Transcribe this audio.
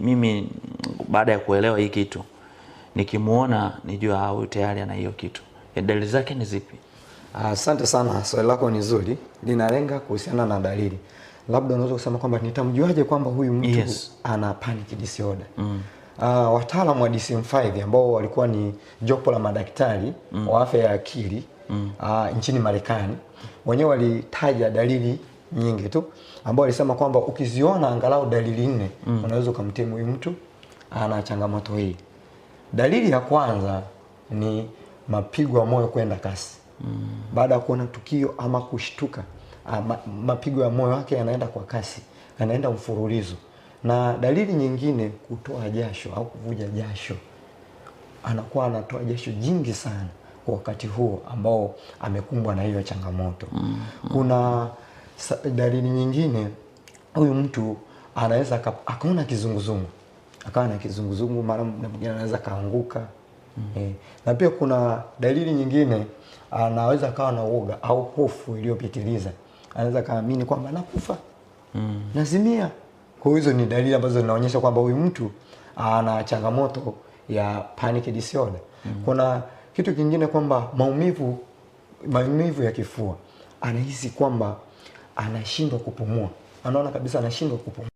mimi baada ya kuelewa hii kitu, nikimuona nijua huyu tayari ana hiyo kitu. Dalili zake ni zipi? Asante sana, swali lako ni zuri. Linalenga kuhusiana na dalili. Labda unaweza kusema kwamba nitamjuaje kwamba huyu mtu ana panic disorder? Wataalamu wa DSM-5 ambao walikuwa ni jopo la madaktari wa afya ya akili nchini Marekani, wenyewe walitaja dalili nyingi tu, ambao walisema kwamba ukiziona angalau dalili 4 unaweza kumtemu huyu mtu ana changamoto hii. Dalili ya kwanza ni mapigo ya moyo kwenda kasi. Baada ya kuona tukio ama kushtuka, mapigo ya moyo wake yanaenda kwa kasi, yanaenda mfululizo. Na dalili nyingine, kutoa jasho au kuvuja jasho. Anakuwa anatoa jasho jingi sana kwa wakati huo ambao amekumbwa na hiyo changamoto. Kuna dalili nyingine, huyu mtu anaweza akaona kizunguzungu. Akawa na kizunguzungu, mara mwingine anaweza kaanguka. Na pia kuna dalili nyingine, anaweza kawa na uoga au hofu iliyopitiliza. Anaweza kaamini kwamba nakufa, nazimia. Kwa hizo ni dalili ambazo zinaonyesha kwamba huyu mtu ana changamoto ya panic disorder. Kuna kitu kingine kwamba maumivu ya kifua. Anahisi kwamba anashindwa kupumua. Anaona kabisa anashindwa kupumua.